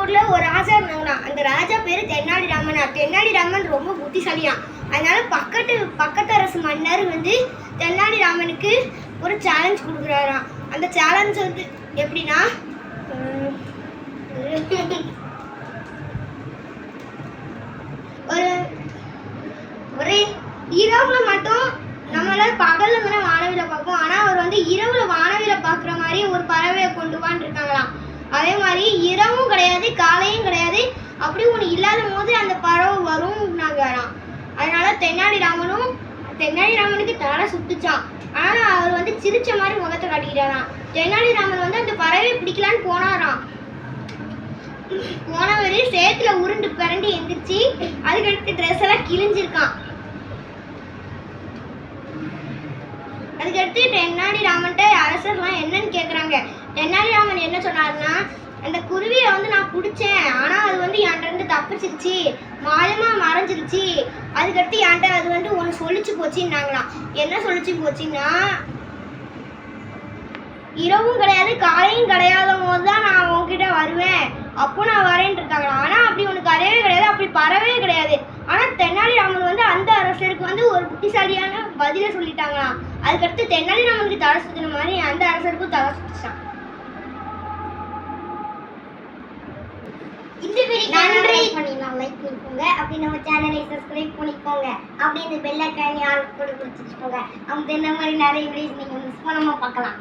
ஊர்ல ஒரு ராஜா இருந்தாங்கண்ணா. அந்த ராஜா பேரு தென்னாலிராமன். தென்னாலிராமன் ரொம்ப புத்திசாலியாம். அதனால பக்கத்து அரசு மன்னர் வந்து தென்னாலிராமனுக்கு ஒரு சேலஞ்ச் கொடுக்குறாராம். அந்த சேலஞ்ச் வந்து எப்படின்னா, ஒரு ஒரு இரவுல மட்டும் நம்மளால பகல்ல தானே வானவில பார்ப்போம். ஆனா அவர் வந்து இரவுல வானவில பாக்குற மாதிரி ஒரு பறவையை கொண்டு வான்னு இருக்காங்களாம். அதே மாதிரி இரவும் கிடையாது காலையும் கிடையாது, அப்படி ஒண்ணு இல்லாத போது அந்த பறவை வரும்னாங்களாம். அதனால தென்னாலிராமனுக்கு தலை சுட்டுச்சான். ஆனா அவர் வந்து சிரிச்ச மாதிரி முகத்தை காட்டிக்கிட்டாராம். தென்னாலிராமன் வந்து அந்த பறவையை பிடிக்கலான்னு போனாராம். போனவரு சேத்துல உருண்டு பிறண்டு எந்திரிச்சு அதுக்கடுத்து ட்ரெஸ் எல்லாம் கிழிஞ்சிருக்கான். அதுக்கடுத்து தென்னாலிராமன்ட்ட அரசர்லாம் என்னன்னு கேட்குறாங்க. தென்னாலிராமன் என்ன சொன்னாருன்னா, அந்த குருவியை வந்து நான் பிடிச்சேன், ஆனால் அது வந்து என்கிட்ட இருந்து தப்பிச்சிருச்சு, மாயமா மறைஞ்சிருச்சு. அதுக்கடுத்து என்கிட்ட அது வந்து ஒன்று சொல்லிச்சு போச்சுன்னாங்களாம். என்ன சொல்லிச்சு போச்சுன்னா, இரவும் கிடையாது காலையும் கிடையாத போது தான் நான் உங்ககிட்ட வருவேன், அப்போ நான் வரேன்னு இருக்காங்களாம். ஆனால் அப்படி ஒன்று கிடையவே கிடையாது, அப்படி பறவே கிடையாது. ஆனால் தென்னாலிராமன் வந்து அந்த அரசருக்கு வந்து ஒரு புத்திசாலியான பதிலை சொல்லிட்டாங்களாம். அதுக்கடுத்து தென்னாலிராமனுக்கு தலை சுத்தின மாதிரி அந்த அரசருக்கும் தலை சுத்திச்சான். இந்த வீடியோ நன்றி பண்ணிடலாம், லைக் பண்ணிக்கோங்க. அப்படி நம்ம சேனலை சப்ஸ்கிரைப் பண்ணிக்கோங்க. அப்படி இந்த பெல் ஐகானை ஆல் போட்டு வச்சுக்கோங்க. அந்த இந்த மாதிரி நிறைய வீடியோஸ் நீங்கள் மிஸ் பண்ணாமல் பார்க்கலாம்.